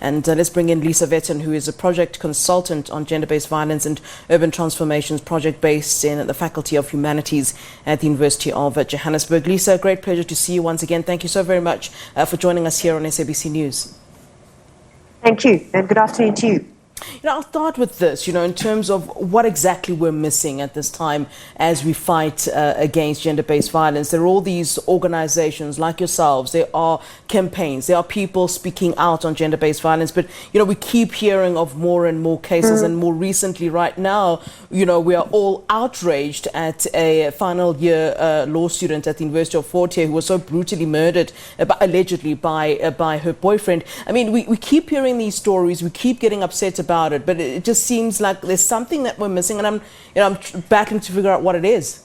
And let's bring in Lisa Vetten, who is a project consultant on gender-based violence and urban transformations project based in the Faculty of Humanities at the University of Johannesburg. Lisa, great pleasure to see you once again. Thank you so very much for joining us here on SABC News. Thank you, and good afternoon to you. I'll start with this, in terms of what exactly we're missing at this time as we fight against gender-based violence. There are all these organizations like yourselves, there are campaigns, there are people speaking out on gender-based violence, but, we keep hearing of more and more cases, and more recently right now, we are all outraged at a final year law student at the University of Johannesburg who was so brutally murdered, allegedly by her boyfriend. I mean, we keep hearing these stories, we keep getting upset about it, but it just seems like there's something that we're missing, and I'm battling to figure out what it is.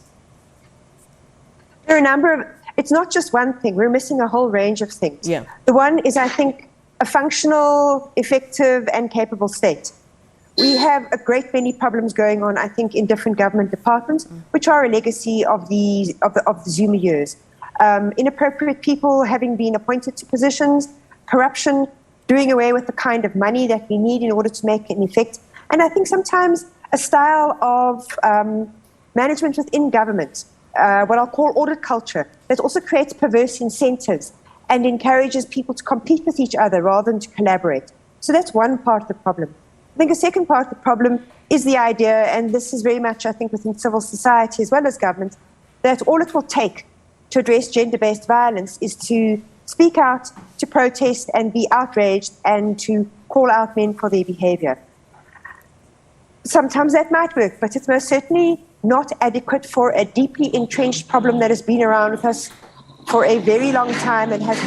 There are a number of, it's not just one thing, we're missing a whole range of things. Yeah. The one is, I think, a functional, effective and capable state. We have a great many problems going on, I think, in different government departments, which are a legacy of the Zuma years. Inappropriate people having been appointed to positions, corruption, doing away with the kind of money that we need in order to make an effect. And I think sometimes a style of management within government, what I'll call audit culture, that also creates perverse incentives and encourages people to compete with each other rather than to collaborate. So that's one part of the problem. I think a second part of the problem is the idea, and this is very much, I think, within civil society as well as government, that all it will take to address gender-based violence is to speak out, to protest and be outraged and to call out men for their behavior. Sometimes that might work, but it's most certainly not adequate for a deeply entrenched problem that has been around with us for a very long time and has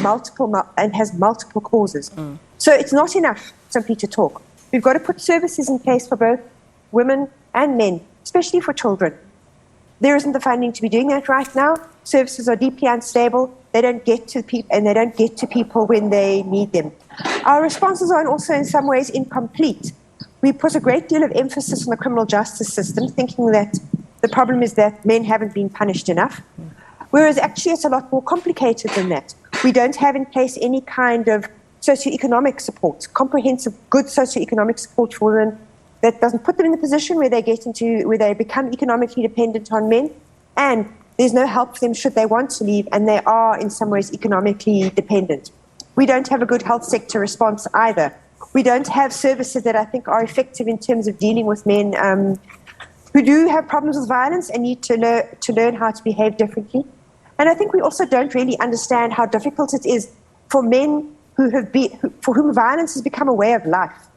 multiple causes. So it's not enough simply to talk. We've got to put services in place for both women and men, especially for children. There isn't the funding to be doing that right now. Services are deeply unstable. They don't get to people, and they don't get to people when they need them. Our responses are also in some ways incomplete. We put a great deal of emphasis on the criminal justice system, thinking that the problem is that men haven't been punished enough, whereas actually it's a lot more complicated than that. We don't have in place any kind of socio-economic support, comprehensive, good socio-economic support for women that doesn't put them in the position where they become economically dependent on men, and there's no help for them should they want to leave, and they are in some ways economically dependent. We don't have a good health sector response either. We don't have services that I think are effective in terms of dealing with men who do have problems with violence and need to learn how to behave differently. And I think we also don't really understand how difficult it is for men for whom violence has become a way of life,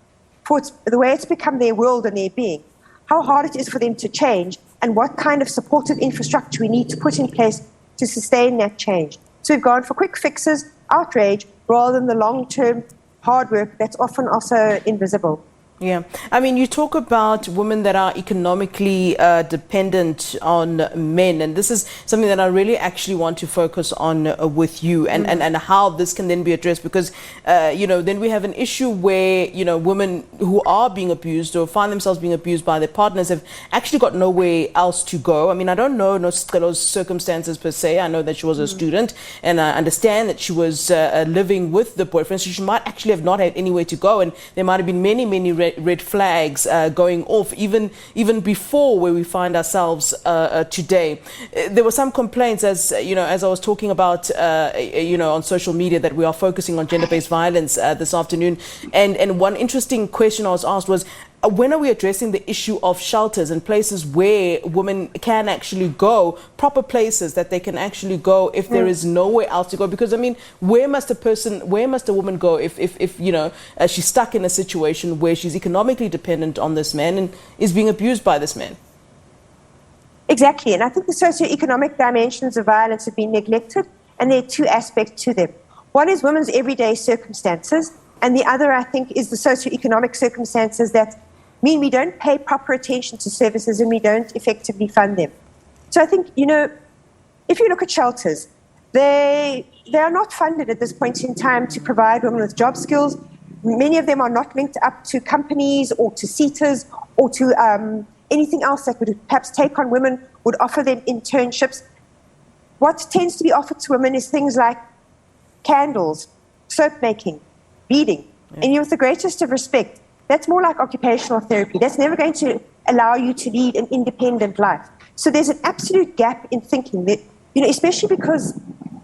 the way it's become their world and their being, how hard it is for them to change, and what kind of supportive infrastructure we need to put in place to sustain that change. So we've gone for quick fixes, outrage, rather than the long-term hard work that's often also invisible. Yeah. I mean, you talk about women that are economically dependent on men, and this is something that I really actually want to focus on with you, and how this can then be addressed, because, then we have an issue where, women who are being abused or find themselves being abused by their partners have actually got nowhere else to go. I mean, I don't know those circumstances per se. I know that she was a student, and I understand that she was living with the boyfriend, so she might actually have not had anywhere to go, and there might have been many red flags going off even before where we find ourselves today. There were some complaints, as I was talking about on social media, that we are focusing on gender-based violence this afternoon, and one interesting question I was asked was, when are we addressing the issue of shelters and places where women can actually go, proper places that they can actually go if there is nowhere else to go? Because, I mean, where must a woman go if she's stuck in a situation where she's economically dependent on this man and is being abused by this man? Exactly, and I think the socio-economic dimensions of violence have been neglected, and there are two aspects to them. One is women's everyday circumstances, and the other, I think, is the socio-economic circumstances that mean we don't pay proper attention to services and we don't effectively fund them. So I think, if you look at shelters, they are not funded at this point in time to provide women with job skills. Many of them are not linked up to companies or to SETAs or to anything else that would perhaps take on women, would offer them internships. What tends to be offered to women is things like candles, soap making, beading, And with the greatest of respect, that's more like occupational therapy. That's never going to allow you to lead an independent life. So there's an absolute gap in thinking that, especially because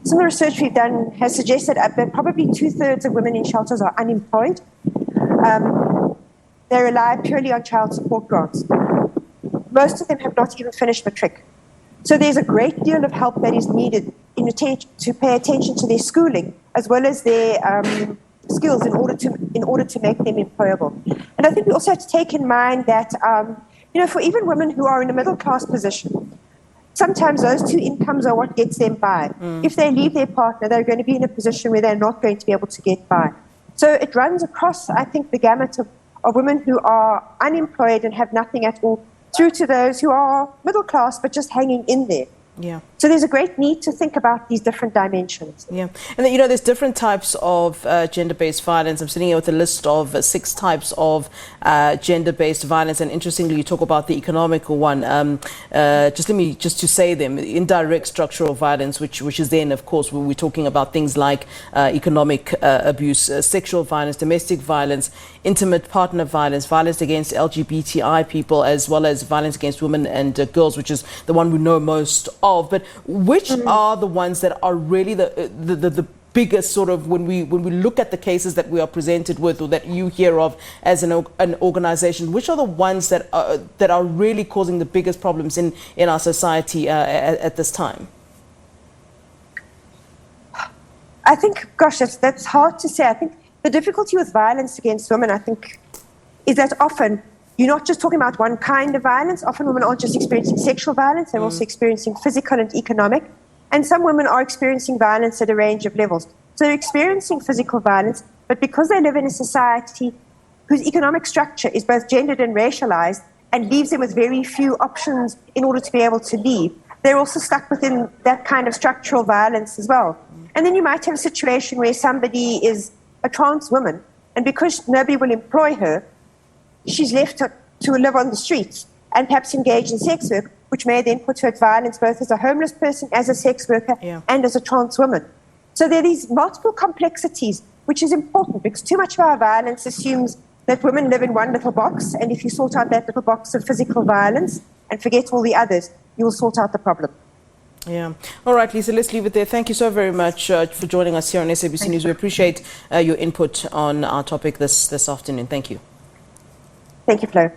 some of the research we've done has suggested that probably 2/3 of women in shelters are unemployed. They rely purely on child support grants. Most of them have not even finished matric. So there's a great deal of help that is needed to pay attention to their schooling as well as their skills in order to make them employable. And I think we also have to take in mind that for even women who are in a middle class position, sometimes those two incomes are what gets them by. If they leave their partner, they're going to be in a position where they're not going to be able to get by. So it runs across, I think, the gamut of women who are unemployed and have nothing at all, through to those who are middle class but just hanging in there. Yeah. So there's a great need to think about these different dimensions. Yeah. And then, there's different types of gender-based violence. I'm sitting here with a list of 6 types of gender-based violence. And interestingly, you talk about the economical one. Just to say them, indirect structural violence, which is then, of course, when we're talking about things like economic abuse, sexual violence, domestic violence, intimate partner violence, violence against LGBTI people, as well as violence against women and girls, which is the one we know most of. But which are the ones that are really the biggest sort of, when we look at the cases that we are presented with or that you hear of as an organization, which are the ones that are really causing the biggest problems in our society at this time? I think, gosh, that's hard to say. I think the difficulty with violence against women, I think, is that often you're not just talking about one kind of violence. Often women aren't just experiencing sexual violence, they're also experiencing physical and economic. And some women are experiencing violence at a range of levels. So they're experiencing physical violence, but because they live in a society whose economic structure is both gendered and racialized and leaves them with very few options in order to be able to leave, they're also stuck within that kind of structural violence as well. And then you might have a situation where somebody is a trans woman, and because nobody will employ her, she's left to live on the streets and perhaps engage in sex work, which may then put her at violence both as a homeless person, as a sex worker, and as a trans woman. So there are these multiple complexities, which is important because too much of our violence assumes that women live in one little box, and if you sort out that little box of physical violence and forget all the others, you will sort out the problem. Yeah. All right, Lisa, let's leave it there. Thank you so very much for joining us here on SABC News. We appreciate your input on our topic this afternoon. Thank you. Thank you, Flo.